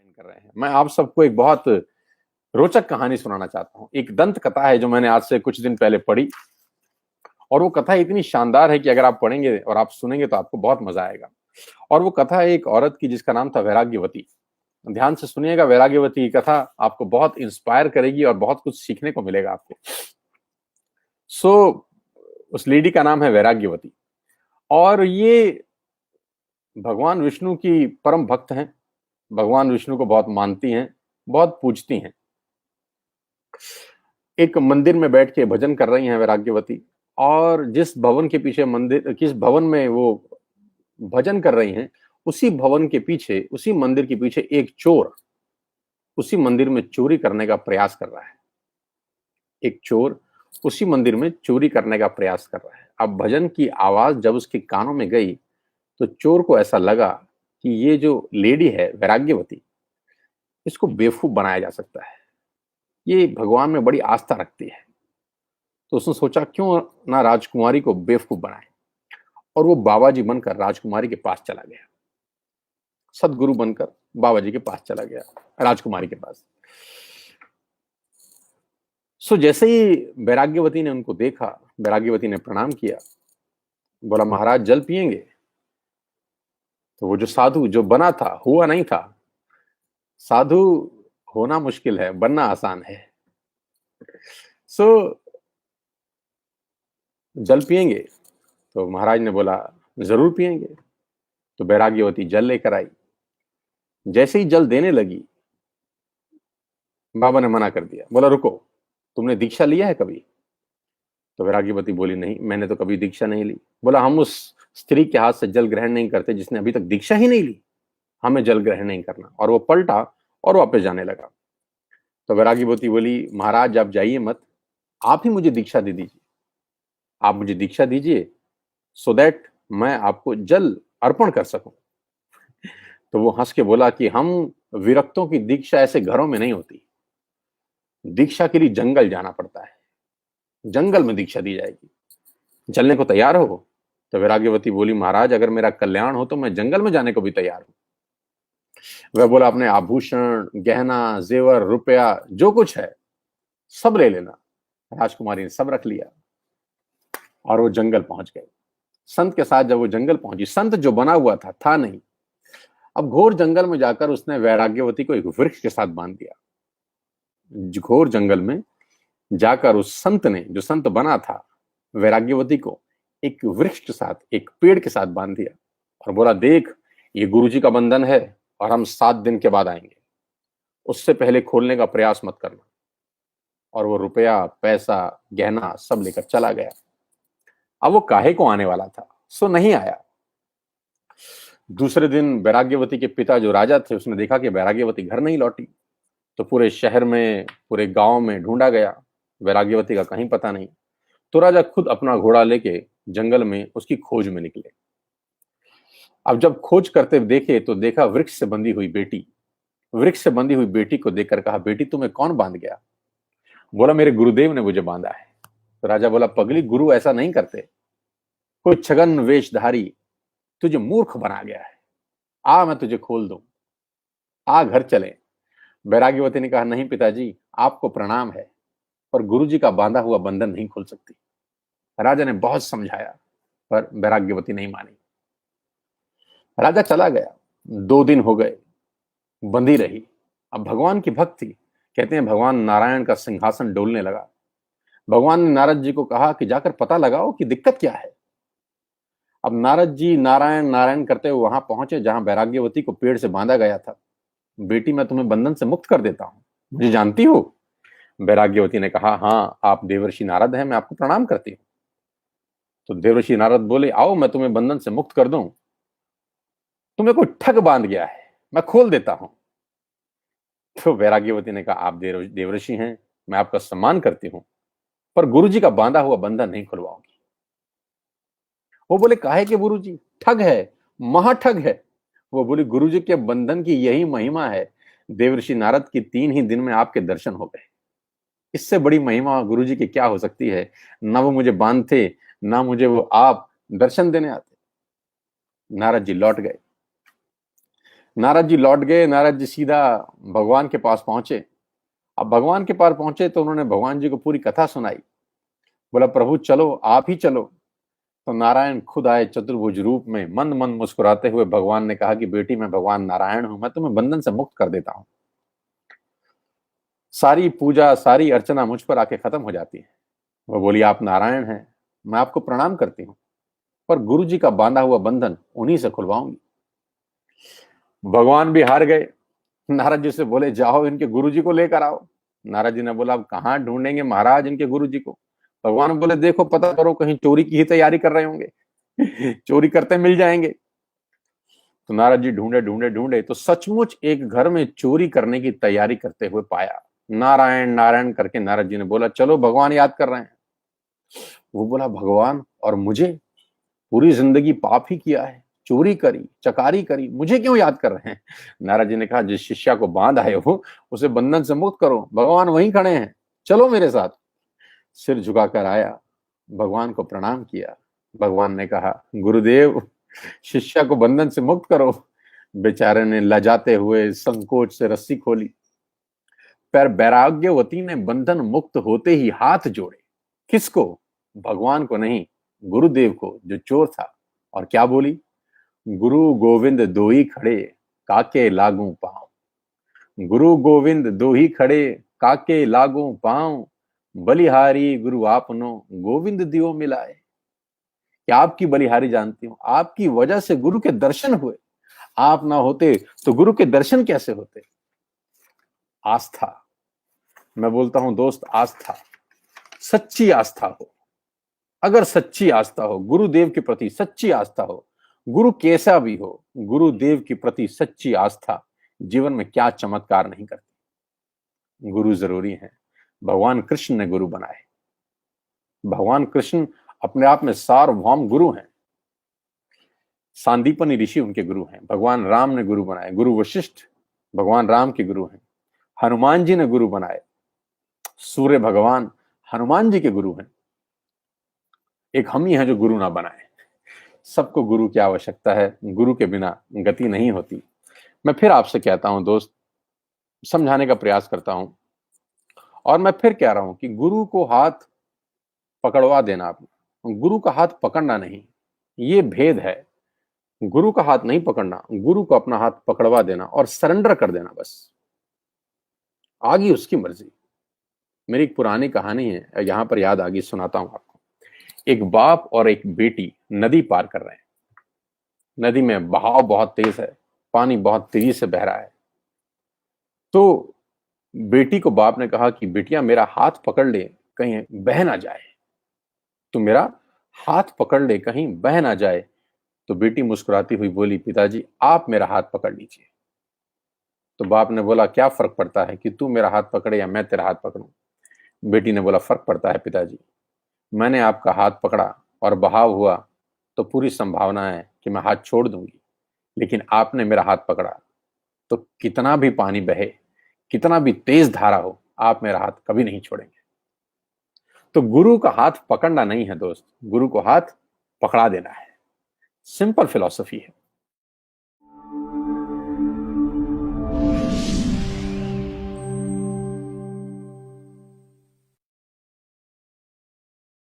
कर रहे हैं। मैं आप सबको एक बहुत रोचक कहानी सुनाना चाहता हूँ। एक दंत कथा है जो मैंने आज से कुछ दिन पहले पढ़ी, और वो कथा इतनी शानदार है कि अगर आप पढ़ेंगे और आप सुनेंगे तो आपको बहुत मजा आएगा। और वो कथा है एक औरत की जिसका नाम था वैराग्यवती। ध्यान से सुनिएगा, वैराग्यवती की कथा आपको बहुत इंस्पायर करेगी और बहुत कुछ सीखने को मिलेगा आपको। उस लेडी का नाम है वैराग्यवती, और ये भगवान विष्णु की परम भक्त हैं। भगवान विष्णु को बहुत मानती हैं, बहुत पूजती हैं। एक मंदिर में बैठ के भजन कर रही हैं वैराग्यवती, और जिस भवन के पीछे मंदिर, किस भवन में वो भजन कर रही हैं, उसी भवन के पीछे, उसी मंदिर के पीछे एक चोर उसी मंदिर में चोरी करने का प्रयास कर रहा है। एक चोर उसी मंदिर में चोरी करने का प्रयास कर रहा है। अब भजन की आवाज जब उसके कानों में गई तो चोर को ऐसा लगा कि ये जो लेडी है वैराग्यवती, इसको बेवकूफ बनाया जा सकता है, ये भगवान में बड़ी आस्था रखती है। तो उसने सोचा क्यों ना राजकुमारी को बेवकूफ बनाए, और वो बाबा जी बनकर राजकुमारी के पास चला गया। सदगुरु बनकर बाबा जी के पास चला गया, राजकुमारी के पास। जैसे ही वैराग्यवती ने उनको देखा, वैराग्यवती ने प्रणाम किया, बोला महाराज जल पिएंगे? तो वो जो साधु जो बना था, हुआ नहीं था। साधु होना मुश्किल है, बनना आसान है। जल पिएंगे? तो महाराज ने बोला जरूर पिएंगे। तो वैराग्यवती जल लेकर आई। जैसे ही जल देने लगी, बाबा ने मना कर दिया, बोला रुको, तुमने दीक्षा लिया है कभी? तो वैराग्यवती बोली नहीं, मैंने तो कभी दीक्षा नहीं ली। बोला हम उस स्त्री के हाथ से जल ग्रहण नहीं करते जिसने अभी तक दीक्षा ही नहीं ली, हमें जल ग्रहण नहीं करना। और वो पलटा और वापस जाने लगा। तो वैराग्यवती बोली महाराज आप जाइए मत, आप ही मुझे दीक्षा दे दीजिए, आप मुझे दीक्षा दीजिए, सो दैट मैं आपको जल अर्पण कर सकूं। तो वो हंस के बोला कि हम विरक्तों की दीक्षा ऐसे घरों में नहीं होती, दीक्षा के लिए जंगल जाना पड़ता है, जंगल में दीक्षा दी जाएगी, चलने को तैयार हो? तो वैराग्यवती बोली महाराज अगर मेरा कल्याण हो तो मैं जंगल में जाने को भी तैयार हूं। वह बोला अपने आभूषण, गहना, जेवर, रुपया जो कुछ है सब ले लेना। राजकुमारी ने सब रख लिया और वो जंगल पहुंच गए। संत के साथ जब वो जंगल पहुंची, संत जो बना हुआ था नहीं। अब घोर जंगल में जाकर उसने वैराग्यवती को एक वृक्ष के साथ बांध दिया। घोर जंगल में जाकर उस संत ने, जो संत बना था, वैराग्यवती को एक वृक्ष के साथ, एक पेड़ के साथ बांध दिया और बोला देख ये गुरुजी का बंधन है और हम 7 दिन के बाद आएंगे, उससे पहले खोलने का प्रयास मत करना। और वो रुपया, पैसा, गहना सब लेकर चला गया। अब वो काहे को आने वाला था, सो नहीं आया। दूसरे दिन वैराग्यवती के पिता जो राजा थे, उसने देखा कि वैराग्यवती घर नहीं लौटी। तो पूरे शहर में, पूरे गांव में ढूंढा गया, वैराग्यवती का कहीं पता नहीं। तो राजा खुद अपना घोड़ा लेके जंगल में उसकी खोज में निकले। अब जब खोज करते देखे तो देखा वृक्ष से बंधी हुई बेटी। वृक्ष से बंधी हुई बेटी को देखकर कहा बेटी तुम्हें कौन बांध गया? बोला मेरे गुरुदेव ने मुझे बांधा है। तो राजा बोला पगली, गुरु ऐसा नहीं करते, कोई छगन वेशधारी तुझे मूर्ख बना गया है, आ मैं तुझे खोल दूं, आ घर चले। वैराग्यवती ने कहा नहीं पिताजी, आपको प्रणाम है, पर गुरुजी का बांधा हुआ बंधन नहीं खोल सकती। राजा ने बहुत समझाया पर वैराग्यवती नहीं मानी। राजा चला गया। 2 दिन हो गए, बंधी रही। अब भगवान की भक्त थी। कहते हैं भगवान नारायण का सिंहासन डोलने लगा। भगवान ने नारद जी को कहा कि जाकर पता लगाओ कि दिक्कत क्या है। अब नारद जी नारायण नारायण करते हुए वहां पहुंचे जहां वैराग्यवती को पेड़ से बांधा गया था। बेटी मैं तुम्हें बंधन से मुक्त कर देता हूं, मुझे जानती हो? वैराग्यवती ने कहा हाँ, आप देवर्षि नारद हैं, मैं आपको प्रणाम करती हूँ। तो देवर्षि नारद बोले आओ मैं तुम्हें बंधन से मुक्त कर दूं। तुम्हें कोई ठग बांध गया है, मैं खोल देता हूं। तो वैराग्यवती ने कहा आप देवर्षि हैं, मैं आपका सम्मान करती हूं, पर गुरुजी का बांधा हुआ बंधन नहीं खुलवाऊंगी। वो बोले काहे के गुरुजी? ठग है, महाठग है। वो बोले गुरुजी के बंधन की यही महिमा है, देवर्षि नारद की 3 ही दिन में आपके दर्शन हो गए। इससे बड़ी महिमा गुरुजी की क्या हो सकती है? ना वो मुझे बांधते, ना मुझे वो आप दर्शन देने आते। नारद जी लौट गए। नारद जी लौट गए। नारद जी सीधा भगवान के पास पहुंचे। अब भगवान के पास पहुंचे तो उन्होंने भगवान जी को पूरी कथा सुनाई। बोला प्रभु चलो, आप ही चलो। तो नारायण खुद आए चतुर्भुज रूप में। मंद मंद मुस्कुराते हुए भगवान ने कहा कि बेटी, मैं भगवान नारायण हूं, मैं तुम्हें बंधन से मुक्त कर देता हूं। सारी पूजा, सारी अर्चना मुझ पर आके खत्म हो जाती है। वो बोली आप नारायण हैं, मैं आपको प्रणाम करती हूँ, पर गुरु जी का बांधा हुआ बंधन उन्हीं से खुलवाऊंगी। भगवान भी हार गए। नारद जी से बोले जाओ इनके गुरु जी को लेकर आओ। नारद जी ने बोला अब कहाँ ढूंढेंगे महाराज इनके गुरु जी को। भगवान बोले देखो पता करो, कहीं चोरी की ही तैयारी कर रहे होंगे। चोरी करते मिल जाएंगे। तो नारद जी ढूंढे ढूंढे ढूंढे तो सचमुच एक घर में चोरी करने की तैयारी करते हुए पाया। नारायण नारायण करके नारद जी ने बोला चलो भगवान याद कर रहे हैं। वो बोला भगवान, और मुझे? पूरी जिंदगी पाप ही किया है, चोरी करी, चकारी करी, मुझे क्यों याद कर रहे हैं? नारद जी ने कहा जिस शिष्या को बांध आए हो उसे बंधन से मुक्त करो, भगवान वहीं खड़े हैं, चलो मेरे साथ। सिर झुकाकर आया, भगवान को प्रणाम किया। भगवान ने कहा गुरुदेव, शिष्या को बंधन से मुक्त करो। बेचारे ने लजाते हुए संकोच से रस्सी खोली। पर वैराग्यवती ने बंधन मुक्त होते ही हाथ जोड़े। किसको? भगवान को नहीं, गुरुदेव को जो चोर था। और क्या बोली? गुरु गोविंद दो ही खड़े, काके लागू पांव। गुरु गोविंद दो ही खड़े, काके लागू पांव। बलिहारी गुरु आपनो, गोविंद दियो मिलाए। क्या आपकी बलिहारी जानती हूं? आपकी वजह से गुरु के दर्शन हुए। आप ना होते तो गुरु के दर्शन कैसे होते? आस्था, मैं बोलता हूं दोस्त, आस्था, सच्ची आस्था हो। अगर सच्ची आस्था हो, गुरुदेव के प्रति सच्ची आस्था हो, गुरु कैसा भी हो, गुरुदेव के प्रति सच्ची आस्था जीवन में क्या चमत्कार नहीं करती। गुरु जरूरी है। भगवान कृष्ण ने गुरु बनाए। भगवान कृष्ण अपने आप में सार्वभौम गुरु हैं। सांदीपनि ऋषि उनके गुरु हैं। भगवान राम ने गुरु बनाए। गुरु वशिष्ठ भगवान राम के गुरु हैं। हनुमान जी ने गुरु बनाए। सूर्य भगवान हनुमान जी के गुरु हैं। एक हम ही हैं जो गुरु ना बनाए। सबको गुरु की आवश्यकता है, गुरु के बिना गति नहीं होती। मैं फिर आपसे कहता हूं दोस्त, समझाने का प्रयास करता हूं, और मैं फिर कह रहा हूं कि गुरु को हाथ पकड़वा देना, आप गुरु का हाथ पकड़ना नहीं, ये भेद है। गुरु का हाथ नहीं पकड़ना, गुरु को अपना हाथ पकड़वा देना और सरेंडर कर देना, बस आगे उसकी मर्जी। मेरी एक पुरानी कहानी है, यहां पर याद आ गई, सुनाता हूं आपको। एक बाप और एक बेटी नदी पार कर रहे हैं। नदी में बहाव बहुत तेज है, पानी बहुत तेजी से बह रहा है। तो बेटी को बाप ने कहा कि बेटिया मेरा हाथ पकड़ ले, कहीं बह ना जाए। तो मेरा हाथ पकड़ ले, कहीं बह ना जाए। तो बेटी मुस्कुराती हुई बोली पिताजी आप मेरा हाथ पकड़ लीजिए। तो बाप ने बोला क्या फर्क पड़ता है कि तू मेरा हाथ पकड़े या मैं तेरा हाथ पकड़ूं? बेटी ने बोला फर्क पड़ता है पिताजी, मैंने आपका हाथ पकड़ा और बहाव हुआ तो पूरी संभावना है कि मैं हाथ छोड़ दूंगी, लेकिन आपने मेरा हाथ पकड़ा तो कितना भी पानी बहे, कितना भी तेज धारा हो, आप मेरा हाथ कभी नहीं छोड़ेंगे। तो गुरु का हाथ पकड़ना नहीं है दोस्त, गुरु को हाथ पकड़ा देना है। सिंपल फिलॉसफी है।